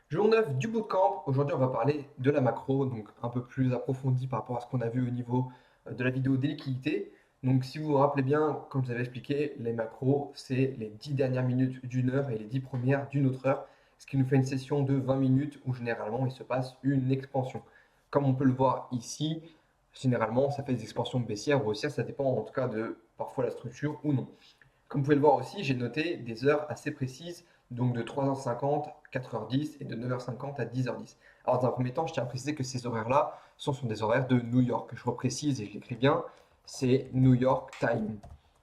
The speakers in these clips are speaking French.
Jour 9 du bootcamp. Aujourd'hui, on va parler de la macro, donc un peu plus approfondi par rapport à ce qu'on a vu au niveau de la vidéo des liquidités. Donc, si vous vous rappelez bien, comme je vous avais expliqué, les macros, c'est les 10 dernières minutes d'une heure et les 10 premières d'une autre heure, ce qui nous fait une session de 20 minutes où généralement il se passe une expansion. Comme on peut le voir ici, généralement ça fait des expansions baissières ou haussières, ça dépend en tout cas de parfois la structure ou non. Comme vous pouvez le voir aussi, j'ai noté des heures assez précises, donc de 3h50, 4h10 et de 9h50 à 10h10. Alors dans un premier temps, je tiens à préciser que ces horaires-là sont des horaires de New York. Je reprécise et je l'écris bien, c'est New York Time.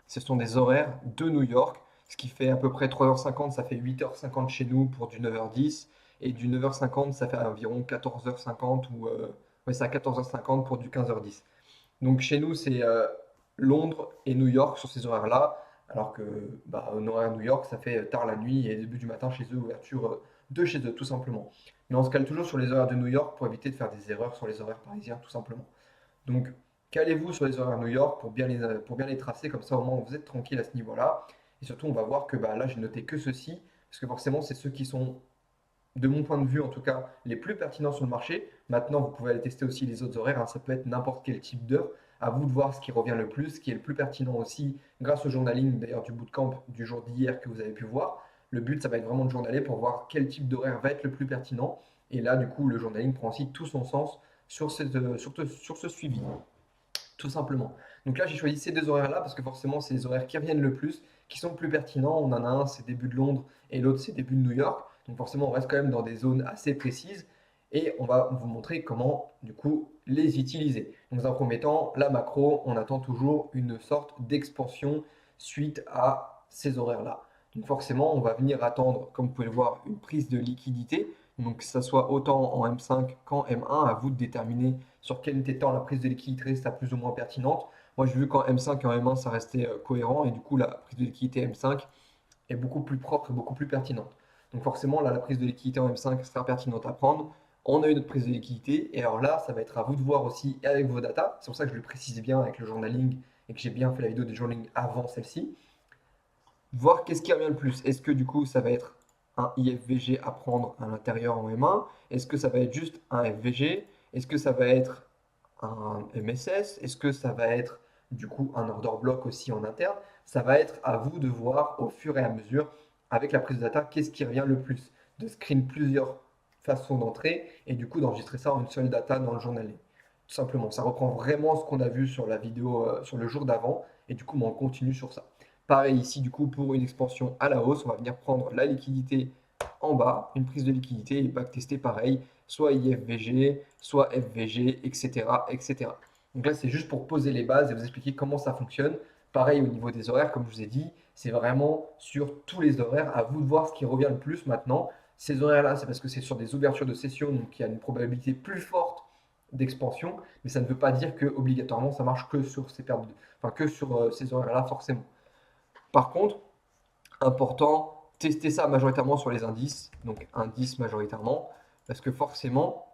Ce sont des horaires de New York, ce qui fait à peu près 3h50, ça fait 8h50 chez nous pour du 9h10, et du 9h50, ça fait environ 14h50 ou ouais, c'est à 14h50 pour du 15h10. Donc chez nous, c'est Londres et New York sur ces horaires-là, alors que en horaire New York, ça fait tard la nuit et début du matin chez eux, ouverture de chez eux, tout simplement. Mais on se cale toujours sur les horaires de New York pour éviter de faire des erreurs sur les horaires parisiens, tout simplement. Donc calez-vous sur les horaires New York pour bien les tracer, comme ça au moins vous êtes tranquille à ce niveau-là. Et surtout, on va voir que là, j'ai noté que ceci, parce que forcément, c'est ceux qui sont de mon point de vue en tout cas, les plus pertinents sur le marché. Maintenant, vous pouvez aller tester aussi les autres horaires, hein. Ça peut être n'importe quel type d'heure. À vous de voir ce qui revient le plus, ce qui est le plus pertinent aussi, grâce au journaling d'ailleurs du bootcamp du jour d'hier que vous avez pu voir. Le but, ça va être vraiment de journaler pour voir quel type d'horaire va être le plus pertinent. Et là, du coup, le journaling prend aussi tout son sens sur ce suivi, tout simplement. Donc là, j'ai choisi ces deux horaires-là parce que forcément, c'est les horaires qui reviennent le plus, qui sont le plus pertinents. On en a un, c'est début de Londres, et l'autre, c'est début de New York. Donc forcément, on reste quand même dans des zones assez précises. Et on va vous montrer comment, du coup, les utiliser. Donc, dans un premier temps, la macro, on attend toujours une sorte d'expansion suite à ces horaires-là. Donc forcément, on va venir attendre, comme vous pouvez le voir, une prise de liquidité. Donc que ça soit autant en M5 qu'en M1, à vous de déterminer sur quel temps la prise de liquidité reste plus ou moins pertinente. Moi, j'ai vu qu'en M5 et en M1, ça restait cohérent et du coup, la prise de liquidité M5 est beaucoup plus propre et beaucoup plus pertinente. Donc forcément, là, la prise de liquidité en M5 sera pertinente à prendre. On a une autre prise de liquidité et alors là, ça va être à vous de voir aussi avec vos datas. C'est pour ça que je le précise bien avec le journaling et que j'ai bien fait la vidéo de journaling avant celle-ci. Voir qu'est-ce qui revient le plus. Est-ce que du coup, ça va être un IFVG à prendre à l'intérieur en M1? Est-ce que ça va être juste un FVG? Est-ce que ça va être un MSS? Est-ce que ça va être du coup un order block aussi en interne? Ça va être à vous de voir au fur et à mesure avec la prise de data qu'est-ce qui revient le plus. De screen plusieurs façons d'entrer et du coup d'enregistrer ça en une seule data dans le journaling. Tout simplement, ça reprend vraiment ce qu'on a vu sur la vidéo sur le jour d'avant et du coup on continue sur ça. Pareil ici, du coup, pour une expansion à la hausse, on va venir prendre la liquidité en bas, une prise de liquidité et backtester pareil, soit IFVG, soit FVG, etc., etc. Donc là, c'est juste pour poser les bases et vous expliquer comment ça fonctionne. Pareil au niveau des horaires, comme je vous ai dit, c'est vraiment sur tous les horaires. À vous de voir ce qui revient le plus maintenant. Ces horaires-là, c'est parce que c'est sur des ouvertures de session, donc il y a une probabilité plus forte d'expansion, mais ça ne veut pas dire que obligatoirement ça marche que sur ces périodes, enfin que sur ces horaires-là forcément. Par contre, important, tester ça majoritairement sur les indices, donc indices majoritairement, parce que forcément,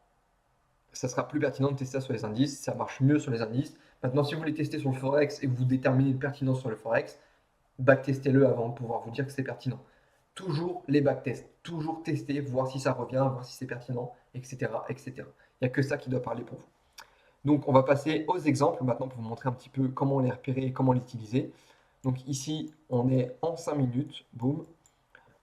ça sera plus pertinent de tester ça sur les indices, ça marche mieux sur les indices. Maintenant, si vous voulez tester sur le Forex et que vous déterminez une pertinence sur le Forex, backtestez-le avant de pouvoir vous dire que c'est pertinent. Toujours les backtests, toujours tester, voir si ça revient, voir si c'est pertinent, etc., etc. Il n'y a que ça qui doit parler pour vous. Donc, on va passer aux exemples maintenant pour vous montrer un petit peu comment les repérer et comment les utiliser. Donc ici, on est en 5 minutes, boum.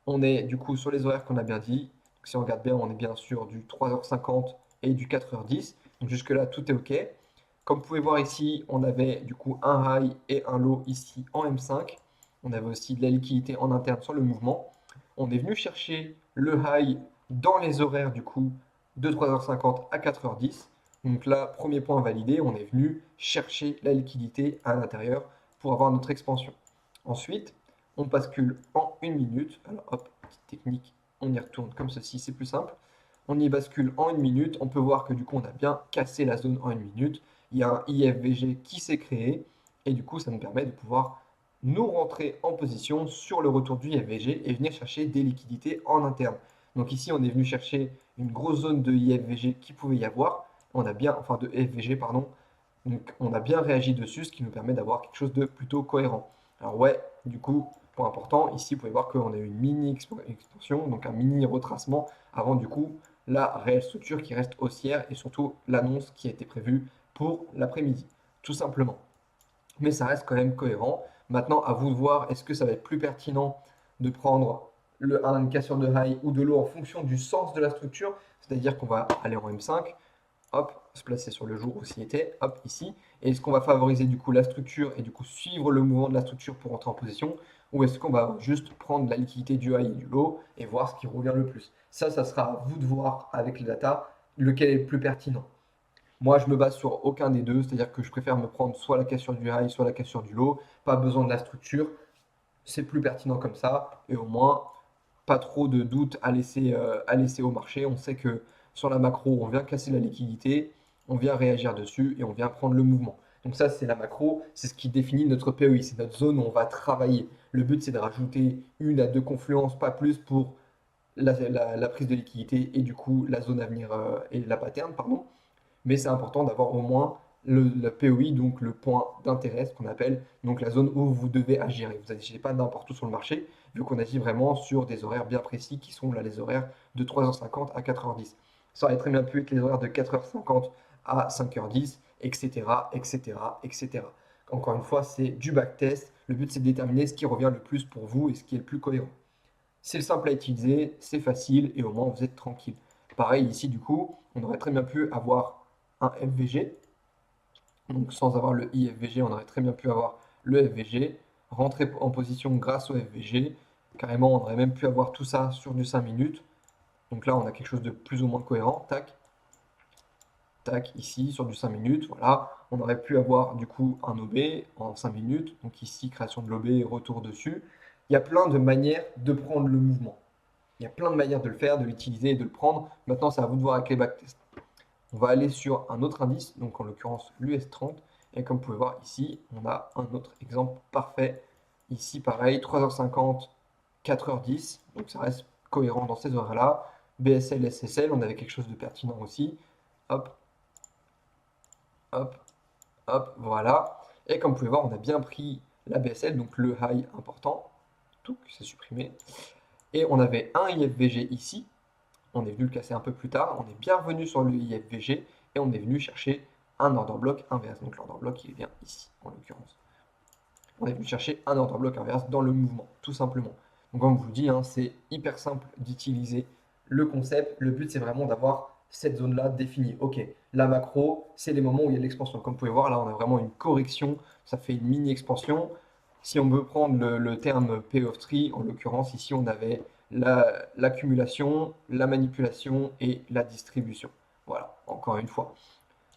On est du coup sur les horaires qu'on a bien dit. Donc, si on regarde bien, on est bien sûr du 3h50 et du 4h10. Donc jusque-là, tout est OK. Comme vous pouvez voir ici, on avait du coup un high et un low ici en M5. On avait aussi de la liquidité en interne sur le mouvement. On est venu chercher le high dans les horaires du coup de 3h50 à 4h10. Donc là, premier point validé, on est venu chercher la liquidité à l'intérieur pour avoir notre expansion. Ensuite, on bascule en une minute. Alors hop, petite technique, on y retourne comme ceci, c'est plus simple. On y bascule en une minute. On peut voir que du coup, on a bien cassé la zone en une minute. Il y a un IFVG qui s'est créé et du coup, ça nous permet de pouvoir nous rentrer en position sur le retour du IFVG et venir chercher des liquidités en interne. Donc ici, on est venu chercher une grosse zone de IFVG qui pouvait y avoir. On a bien, enfin de FVG, pardon. Donc on a bien réagi dessus, ce qui nous permet d'avoir quelque chose de plutôt cohérent. Alors ouais, du coup, point important, ici vous pouvez voir qu'on a eu une mini expansion, donc un mini retracement avant du coup la réelle structure qui reste haussière et surtout l'annonce qui a été prévue pour l'après-midi, tout simplement. Mais ça reste quand même cohérent. Maintenant, à vous de voir, est-ce que ça va être plus pertinent de prendre une cassure de high ou de low en fonction du sens de la structure, c'est-à-dire qu'on va aller en M5, hop, se placer sur le jour où s'il était, hop, ici. Et est-ce qu'on va favoriser du coup la structure et du coup suivre le mouvement de la structure pour entrer en position, ou est-ce qu'on va juste prendre la liquidité du high et du low et voir ce qui revient le plus? Ça sera à vous de voir avec les data lequel est le plus pertinent. Moi, je me base sur aucun des deux, c'est-à-dire que je préfère me prendre soit la cassure du high, soit la cassure du low. Pas besoin de la structure, c'est plus pertinent comme ça, et au moins, pas trop de doutes à laisser au marché. On sait que sur la macro, on vient casser la liquidité, on vient réagir dessus et on vient prendre le mouvement. Donc ça, c'est la macro, c'est ce qui définit notre POI, c'est notre zone où on va travailler. Le but, c'est de rajouter une à deux confluences, pas plus, pour la prise de liquidité et du coup la zone à venir et la pattern, pardon. Mais c'est important d'avoir au moins le POI, donc le point d'intérêt, ce qu'on appelle, donc la zone où vous devez agir. Et vous n'agissez pas n'importe où sur le marché, vu qu'on agit vraiment sur des horaires bien précis qui sont là les horaires de 3h50 à 4h10. Ça aurait très bien pu être les horaires de 4h50 à 5h10, etc., etc., etc. Encore une fois, c'est du backtest. Le but, c'est de déterminer ce qui revient le plus pour vous et ce qui est le plus cohérent. C'est simple à utiliser, c'est facile et au moins vous êtes tranquille. Pareil ici, du coup, on aurait très bien pu avoir un FVG. Donc sans avoir le IFVG, on aurait très bien pu avoir le FVG, rentrer en position grâce au FVG. Carrément, on aurait même pu avoir tout ça sur du 5 minutes. Donc là, on a quelque chose de plus ou moins cohérent. Tac, tac, ici, sur du 5 minutes. Voilà, on aurait pu avoir du coup un OB en 5 minutes. Donc ici, création de l'OB et retour dessus. Il y a plein de manières de prendre le mouvement. Il y a plein de manières de le faire, de l'utiliser et de le prendre. Maintenant, c'est à vous de voir avec les backtests. On va aller sur un autre indice, donc en l'occurrence l'US30. Et comme vous pouvez voir ici, on a un autre exemple parfait. Ici, pareil, 3h50, 4h10. Donc ça reste cohérent dans ces horaires-là. BSL, SSL, on avait quelque chose de pertinent aussi. Hop, hop, hop, voilà. Et comme vous pouvez voir, on a bien pris la BSL, donc le high important. Tout, c'est supprimé. Et on avait un IFVG ici. On est venu le casser un peu plus tard. On est bien revenu sur le IFVG et on est venu chercher un order block inverse. Donc l'order block, il est bien ici, en l'occurrence. On est venu chercher un order block inverse dans le mouvement, tout simplement. Donc comme je vous dis, hein, c'est hyper simple d'utiliser le concept. Le but, c'est vraiment d'avoir cette zone-là définie. Ok, la macro, c'est les moments où il y a de l'expansion. Comme vous pouvez voir, là, on a vraiment une correction. Ça fait une mini-expansion. Si on veut prendre le terme payoff tree, en l'occurrence, ici, on avait l'accumulation, la manipulation et la distribution. Voilà, encore une fois.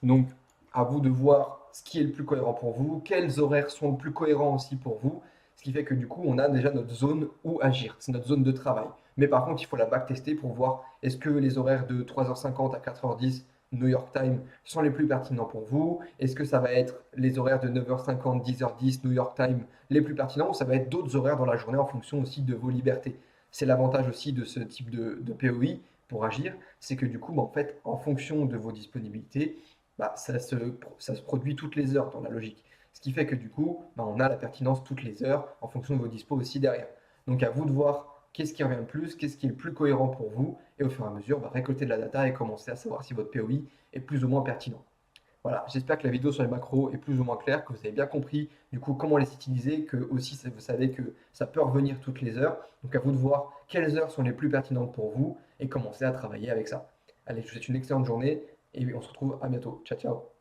Donc, à vous de voir ce qui est le plus cohérent pour vous, quels horaires sont le plus cohérents aussi pour vous, ce qui fait que du coup, on a déjà notre zone où agir, c'est notre zone de travail. Mais par contre, il faut la backtester pour voir est-ce que les horaires de 3h50 à 4h10 New York Time sont les plus pertinents pour vous? Est-ce que ça va être les horaires de 9h50, 10h10 New York Time les plus pertinents ou ça va être d'autres horaires dans la journée en fonction aussi de vos libertés? C'est l'avantage aussi de ce type de POI pour agir, c'est que du coup, en fait, en fonction de vos disponibilités, bah, ça se produit toutes les heures dans la logique. Ce qui fait que du coup, bah, on a la pertinence toutes les heures en fonction de vos dispos aussi derrière. Donc à vous de voir qu'est-ce qui revient le plus, qu'est-ce qui est le plus cohérent pour vous, et au fur et à mesure, bah, récolter de la data et commencer à savoir si votre POI est plus ou moins pertinent. Voilà, j'espère que la vidéo sur les macros est plus ou moins claire, que vous avez bien compris du coup comment les utiliser, que aussi vous savez que ça peut revenir toutes les heures. Donc à vous de voir quelles heures sont les plus pertinentes pour vous et commencer à travailler avec ça. Allez, je vous souhaite une excellente journée et on se retrouve à bientôt. Ciao, ciao.